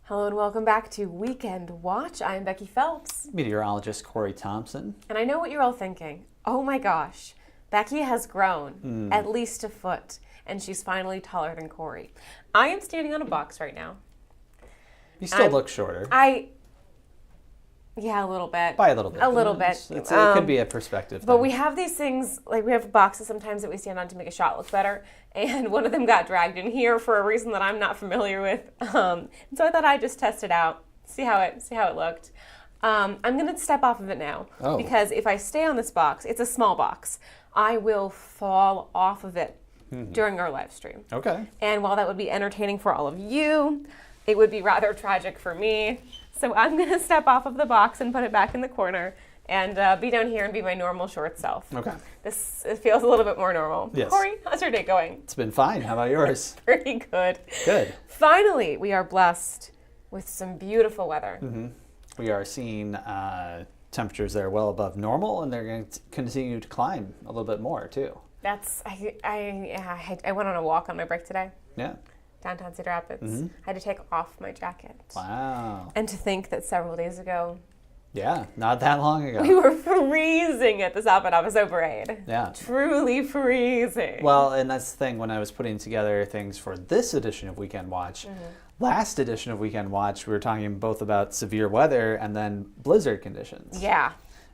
Hello and welcome back to Weekend Watch. I'm Becky Phelps. Meteorologist Corey Thompson. And I know what you're all thinking. Oh my gosh, Becky has grown at least a foot, and she's finally taller than Corey. I am standing on a box right now. You still look shorter. Yeah, a little bit. By a little bit. A little bit. It could be a perspective But thing. we have these things, like we have boxes sometimes that we stand on to make a shot look better, and one of them got dragged in here for a reason that I'm not familiar with. And so I thought I'd just test it out, see how it looked. I'm going to step off of it now because if I stay on this box, it's a small box, I will fall off of it during our live stream. Okay. And while that would be entertaining for all of you, it would be rather tragic for me. So I'm going to step off of the box and put it back in the corner and be down here and be my normal short self. Okay. It feels a little bit more normal. Yes. Corey, how's your day going? It's been fine. How about yours? Pretty good. Good. Finally, we are blessed with some beautiful weather. Mm-hmm. We are seeing temperatures that are well above normal, and they're going to continue to climb a little bit more, too. I went on a walk on my break today. Yeah. Downtown Cedar Rapids. Mm-hmm. I had to take off my jacket. Wow. And to think that several days ago, Yeah, not that long ago. we were freezing at the South Office Parade. Yeah. Truly freezing. Well, and that's the thing, when I was putting together things for this edition of Weekend Watch, last edition of Weekend Watch, we were talking both about severe weather and then blizzard conditions. Yeah.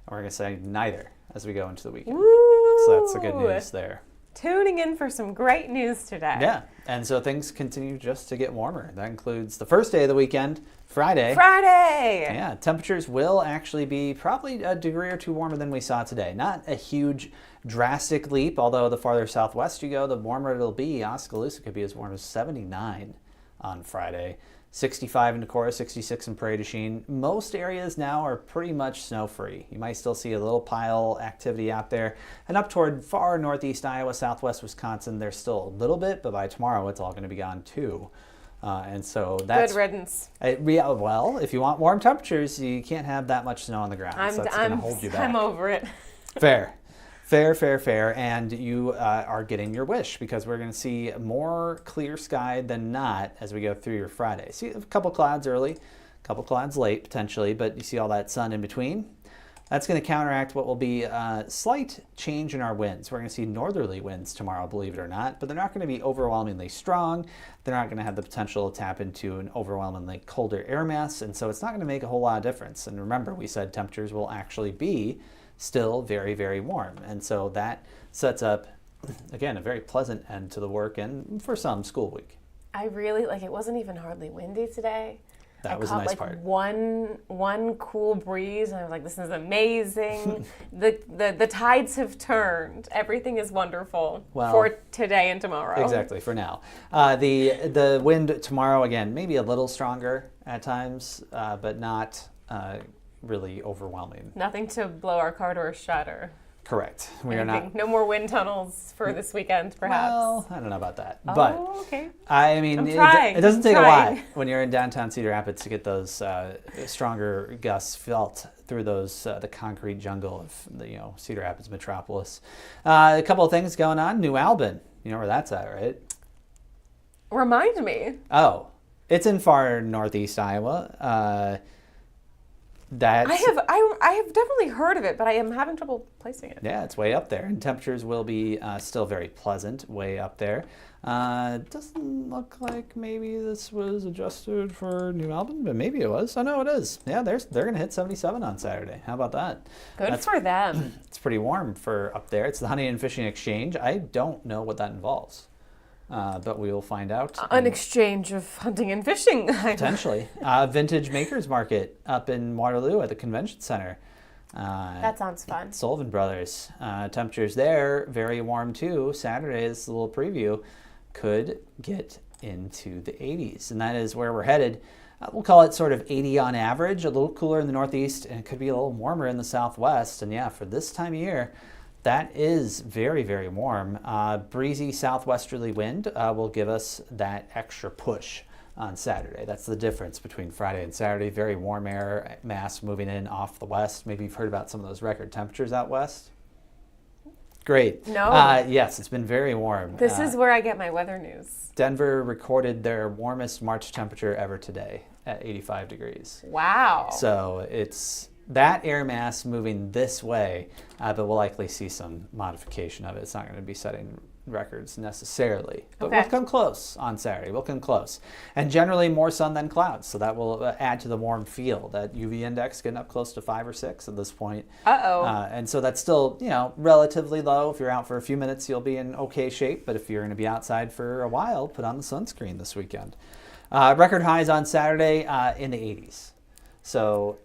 We're going to say neither as we go into the weekend. Woo! So that's the good news there. Tuning in for some great news today. Yeah, and so things continue just to get warmer. That includes the first day of the weekend, Friday. Yeah, temperatures will actually be probably a degree or two warmer than we saw today. Not a huge, drastic leap, although the farther southwest you go, the warmer it'll be. Oskaloosa could be as warm as 79 on Friday. 65 in Decorah, 66 in Prairie du Chien. Most areas now are pretty much snow-free. You might still see a little pile activity out there. And up toward far northeast Iowa, southwest Wisconsin, there's still a little bit, but by tomorrow it's all going to be gone too. And so that's... Good riddance. Yeah, well, if you want warm temperatures, you can't have that much snow on the ground. So that's going to hold you back. I'm over it. Fair. And you are getting your wish because we're going to see more clear sky than not as we go through your Friday. See a couple clouds early, a couple clouds late potentially, but you see all that sun in between. That's going to counteract what will be a slight change in our winds. We're going to see northerly winds tomorrow, believe it or not, but they're not going to be overwhelmingly strong. They're not going to have the potential to tap into an overwhelmingly colder air mass, and so it's not going to make a whole lot of difference. And remember, we said temperatures will actually be still very, very warm. And so that sets up, again, a very pleasant end to the work and for some school week. I really, it wasn't even hardly windy today. That was a nice part. One cool breeze, and I was like, this is amazing. The tides have turned. Everything is wonderful for today and tomorrow. Exactly, for now. The wind tomorrow, again, maybe a little stronger at times, but not really overwhelming. Nothing to blow our car doors shut or... Correct. We are not. No more wind tunnels for this weekend, perhaps. Well, I don't know about that. Oh, but okay. I mean, it doesn't take a lot when you're in downtown Cedar Rapids to get those stronger gusts felt through those the concrete jungle of the Cedar Rapids metropolis. A couple of things going on. New Albin, you know where that's at, right? Remind me. Oh, it's in far northeast Iowa. I have definitely heard of it, but I am having trouble placing it. Yeah, it's way up there, and temperatures will be still very pleasant way up there. Doesn't look like maybe this was adjusted for New Albin, but maybe it was. Oh no, it is. Yeah, they're going to hit 77 on Saturday. How about that? That's for them. It's pretty warm for up there. It's the Hunting and Fishing Exchange. I don't know what that involves. But we will find out. An exchange of hunting and fishing. Potentially. Vintage Makers Market up in Waterloo at the Convention Center. That sounds fun. Sullivan Brothers. Temperatures there, very warm too. Saturday's little preview could get into the 80s. And that is where we're headed. We'll call it sort of 80 on average, a little cooler in the northeast, and it could be a little warmer in the southwest. And yeah, for this time of year, that is very, very warm. Breezy southwesterly wind will give us that extra push on Saturday. That's the difference between Friday and Saturday. Very warm air mass moving in off the west. Maybe you've heard about some of those record temperatures out west. Great. No. Yes, it's been very warm. This is where I get my weather news. Denver recorded their warmest March temperature ever today. at 85 degrees. Wow. So it's that air mass moving this way, but we'll likely see some modification of it. It's not going to be setting records necessarily, but Okay. we'll come close on Saturday. We'll come close, and generally more sun than clouds, so that will add to the warm feel. That UV index getting up close to 5 or 6 at this point. And so that's still, relatively low. If you're out for a few minutes, you'll be in okay shape, but if you're going to be outside for a while, put on the sunscreen this weekend. Record highs on Saturday in the 80s, so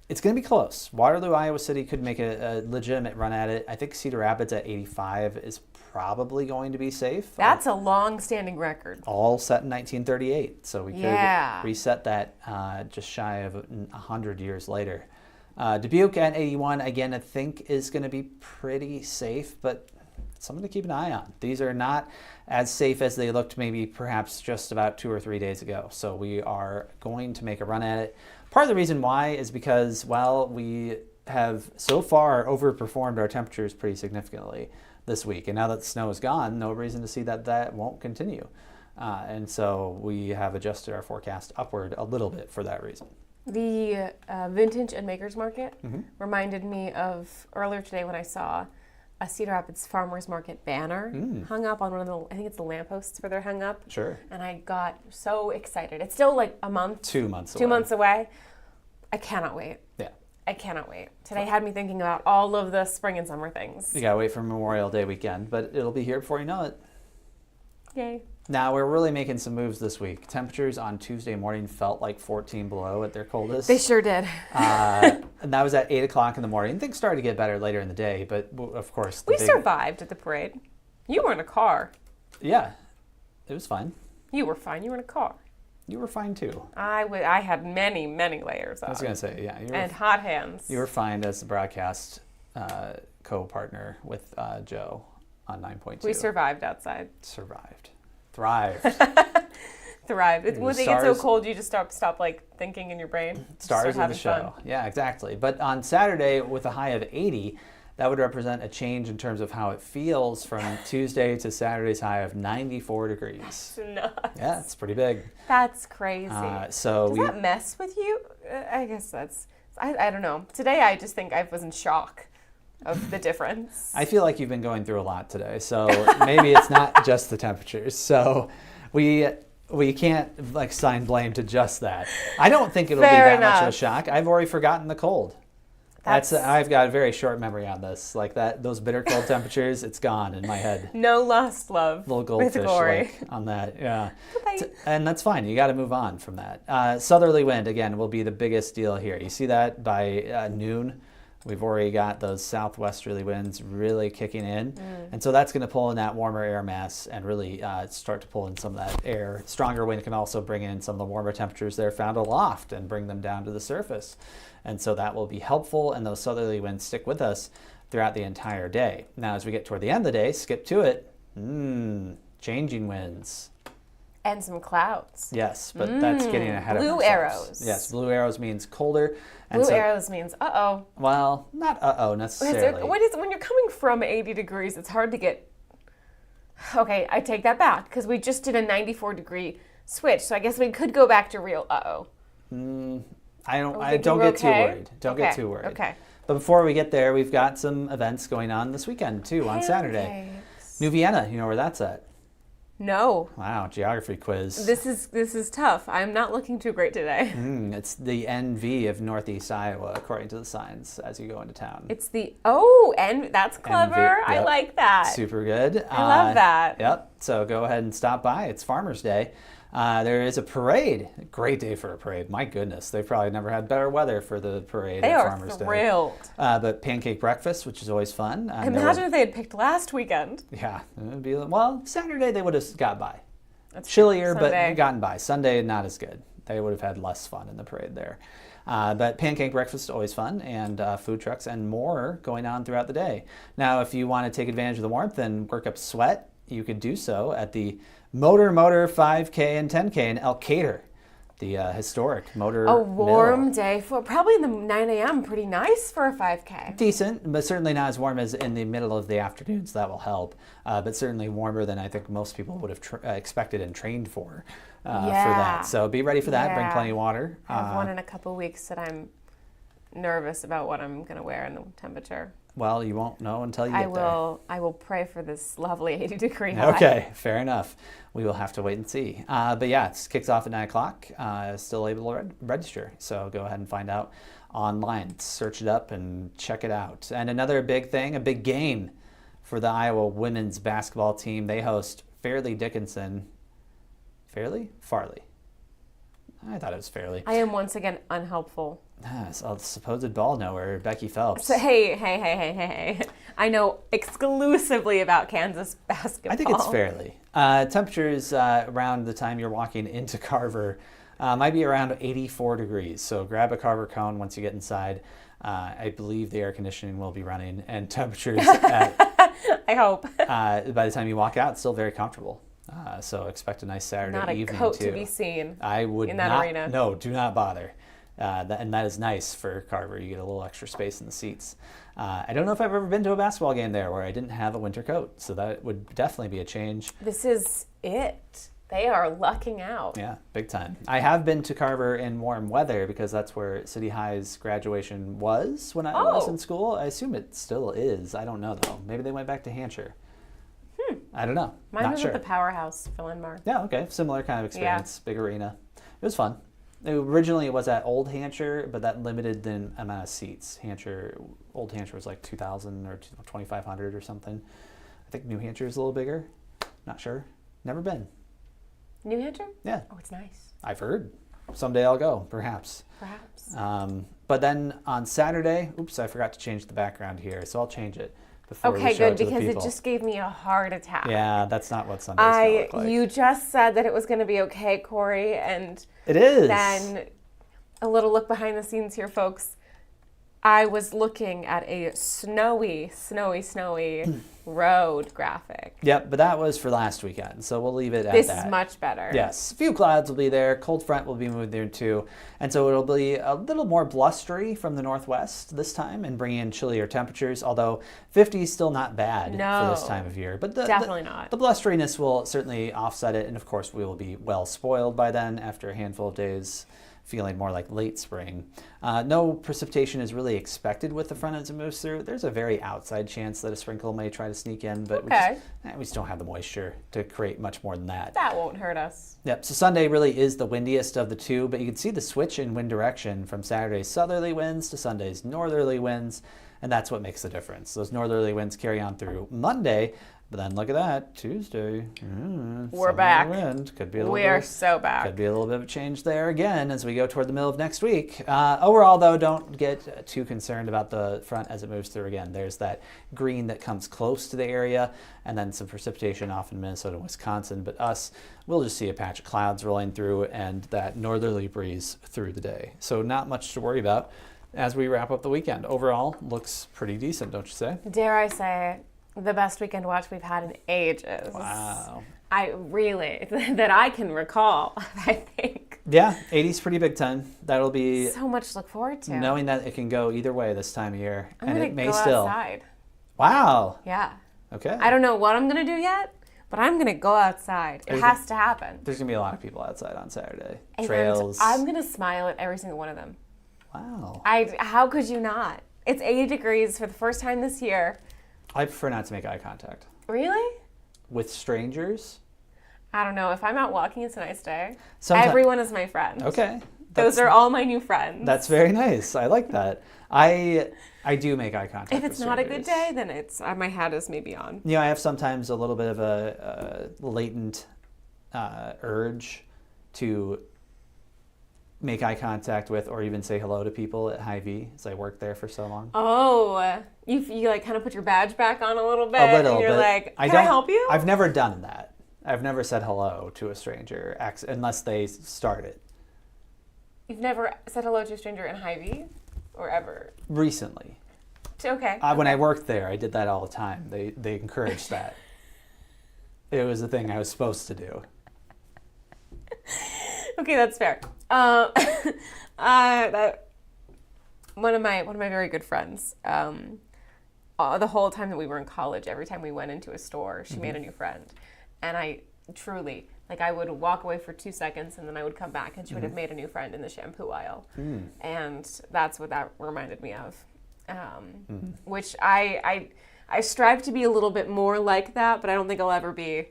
it's going to be close. Waterloo, Iowa City could make a legitimate run at it. I think Cedar Rapids at 85 is probably going to be safe. That's a long-standing record. All set in 1938, so we could Yeah. reset that just shy of 100 years later. Dubuque at 81, again, I think is going to be pretty safe, but something to keep an eye on. These are not as safe as they looked maybe perhaps just about 2 or 3 days ago, so we are going to make a run at it. Part of the reason why is because, well, we have so far overperformed our temperatures pretty significantly this week. And now that the snow is gone, no reason to see that won't continue. And so we have adjusted our forecast upward a little bit for that reason. The Vintage and Makers Market reminded me of earlier today when I saw a Cedar Rapids Farmers Market banner hung up on one of the, I think it's the lampposts where they're hung up. Sure. And I got so excited. It's still like a month. 2 months away. 2 months away. I cannot wait. Yeah. I cannot wait. Today had me thinking about all of the spring and summer things. You gotta wait for Memorial Day weekend, but it'll be here before you know it. Yay. Now, we're really making some moves this week. Temperatures on Tuesday morning felt like 14 below at their coldest. They sure did. And that was at 8 o'clock in the morning. Things started to get better later in the day, but of course... We survived at the parade. You were in a car. Yeah, it was fine. You were fine. You were in a car. You were fine too. I had many, many layers on. I was going to say, yeah. And hot hands. You were fine as the broadcast co-partner with Joe on 9.2. We survived outside. Survived. Thrived. Thrived. When it gets so cold, you just stop like thinking in your brain. Stars of the show. Fun. Yeah, exactly. But on Saturday, with a high of 80, that would represent a change in terms of how it feels from Tuesday to Saturday's high of 94 degrees. That's nuts. Yeah, it's pretty big. That's crazy. Does that mess with you? I guess I don't know. Today I just think I was in shock of the difference. I feel like you've been going through a lot today, so maybe it's not just the temperatures. So we can't like assign blame to just that. I don't think it'll be that much of a shock. I've already forgotten the cold. I've got a very short memory on this. Like those bitter cold temperatures, it's gone in my head. No lost love. Little goldfish like, on that, yeah. And that's fine. You got to move on from that. Southerly wind again will be the biggest deal here. You see that by noon. We've already got those southwesterly winds really kicking in. And so that's going to pull in that warmer air mass and really start to pull in some of that air. Stronger wind can also bring in some of the warmer temperatures that are found aloft and bring them down to the surface. And so that will be helpful, and those southerly winds stick with us throughout the entire day. Now, as we get toward the end of the day, skip to it, changing winds. And some clouds. Yes, but that's getting ahead of ourselves. Blue arrows. Yes, blue arrows means colder. And blue arrows means uh-oh. Well, not uh-oh necessarily. When you're coming from 80 degrees, it's hard to get... Okay, I take that back, because we just did a 94-degree switch, so I guess we could go back to real uh-oh. Don't get too worried. Don't get too worried. Okay. But before we get there, we've got some events going on this weekend, too, on Saturday. New Vienna, you know where that's at? No. Wow, geography quiz. This is tough. I'm not looking too great today. It's the NV of Northeast Iowa, according to the signs, as you go into town. It's the, and that's clever. NV, yep. I like that. Super good. I love that. Yep, so go ahead and stop by. It's Farmers Day. There is a parade. A great day for a parade. My goodness, they've probably never had better weather for the parade at Farmers Day. They are thrilled. But pancake breakfast, which is always fun. Imagine if they had picked last weekend. Yeah, it would be, Saturday they would have got by. That's chillier, but gotten by. Sunday, not as good. They would have had less fun in the parade there. But pancake breakfast, always fun, and food trucks and more going on throughout the day. Now, if you want to take advantage of the warmth and work up sweat, you could do so at the Motor 5K and 10K in Elkader. the historic motor A warm mill. day for probably in the 9 a.m. Pretty nice for a 5K. Decent, but certainly not as warm as in the middle of the afternoon, so that will help. But certainly warmer than I think most people would have expected and trained for that. So be ready for that. Bring plenty of water. I have one in a couple weeks that I'm nervous about what I'm going to wear and the temperature. Well, you won't know until you get there. I will pray for this lovely 80-degree high. Okay, fair enough. We will have to wait and see. But yeah, it kicks off at 9 o'clock. Still able to register. So go ahead and find out online. Search it up and check it out. And another big thing, a big game for the Iowa women's basketball team. They host Farley? Farley. I thought it was Fairleigh. I am once again unhelpful. So the supposed ball knower, Becky Phelps. So, hey. I know exclusively about Kansas basketball. I think it's Fairleigh. Temperatures around the time you're walking into Carver might be around 84 degrees. So grab a Carver cone once you get inside. I believe the air conditioning will be running, and temperatures at, I hope. by the time you walk out, still very comfortable. So expect a nice Saturday not a evening coat too. to be seen. I would in that not, arena. No, do not bother. And that is nice for Carver. You get a little extra space in the seats. I don't know if I've ever been to a basketball game there where I didn't have a winter coat, so that would definitely be a change. This is it. They are lucking out. Yeah, big time. I have been to Carver in warm weather because that's where City High's graduation was when I was in school. I assume it still is. I don't know, though. Maybe they went back to Hampshire. I don't know. Mine Not was sure. at the Powerhouse, Philanmar. Yeah, okay. Similar kind of experience. Big arena. It was fun. Originally, it was at Old Hampshire, but that limited the amount of seats. Old Hampshire was like 2,000 or 2,500 or something. I think New Hampshire is a little bigger. Not sure. Never been. New Hampshire? Yeah. Oh, it's nice. I've heard. Someday I'll go, perhaps. Perhaps. But then on Saturday, oops, I forgot to change the background here, so I'll change it before we Okay, show good, it to the because it people. just gave me a heart attack. Yeah, that's not what Sunday's going to look like. You just said that it was going to be okay, Corey, and It is. then a little look behind the scenes here, folks. I was looking at a snowy road graphic. Yep, but that was for last weekend, so we'll leave it at This that. is much better. Yes, a few clouds will be there. Cold front will be moving there too. And so it'll be a little more blustery from the northwest this time and bring in chillier temperatures, although 50 is still not bad for this time of year. But Definitely not. The blusteriness will certainly offset it, and of course we will be well spoiled by then after a handful of days feeling more like late spring. No precipitation is really expected with the front as it moves through. There's a very outside chance that a sprinkle may try to sneak in, but we just don't have the moisture to create much more than that. That won't hurt us. Yep, so Sunday really is the windiest of the two, but you can see the switch in wind direction from Saturday's southerly winds to Sunday's northerly winds, and that's what makes the difference. Those northerly winds carry on through Monday, but then look at that, Tuesday. We're back. Wind. Could be a little We're so back. Could be a little bit of a change there again as we go toward the middle of next week. Overall, though, don't get too concerned about the front as it moves through again. There's that green that comes close to the area, and then some precipitation off in Minnesota and Wisconsin. But we'll just see a patch of clouds rolling through and that northerly breeze through the day. So not much to worry about as we wrap up the weekend. Overall, looks pretty decent, don't you say? Dare I say, the best weekend watch we've had in ages. Wow. That I can recall, I think. Yeah, 80's pretty big time. That'll be so much to look forward to. knowing that it can go either way this time of year. I'm and gonna it may go still. outside. Wow. Yeah. Okay. I don't know what I'm gonna do yet, but I'm gonna go outside. It has to happen. There's gonna be a lot of people outside on Saturday. And Trails. I'm gonna smile at every single one of them. Wow. How could you not? It's 80 degrees for the first time this year. I prefer not to make eye contact. Really? With strangers? I don't know. If I'm out walking, it's a nice day. Everyone is my friend. Okay. Those are all my new friends. That's very nice. I like that. I do make eye contact. If it's with not a good strangers. day, then it's my hat is maybe on. I have sometimes a little bit of a latent urge to make eye contact with or even say hello to people at Hy-Vee, as I worked there for so long. Oh, you like kind of put your badge back on a little bit. A little and you're bit. like, can I help you? I've never done that. I've never said hello to a stranger unless they start it. You've never said hello to a stranger in Hy-Vee? Or ever? Recently. Okay. When I worked there, I did that all the time. They encouraged that. It was a thing I was supposed to do. Okay, that's fair. That one of my very good friends. The whole time that we were in college, every time we went into a store, she made a new friend, and I truly I would walk away for 2 seconds and then I would come back and she would have made a new friend in the shampoo aisle, and that's what that reminded me of. Which I strive to be a little bit more like that, but I don't think I'll ever be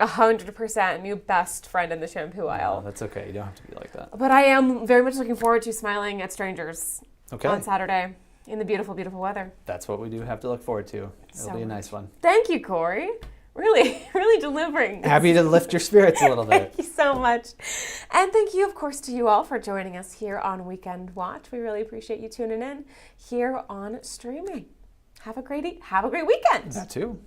100% new best friend in the shampoo aisle. No, that's okay. You don't have to be like that. But I am very much looking forward to smiling at strangers on Saturday in the beautiful, beautiful weather. That's what we do have to look forward to. It'll be a nice one. Thank you, Corey. Really, really delivering. Happy to lift your spirits a little bit. Thank you so much. And thank you, of course, to you all for joining us here on Weekend Watch. We really appreciate you tuning in here on streaming. Have a great weekend. That too.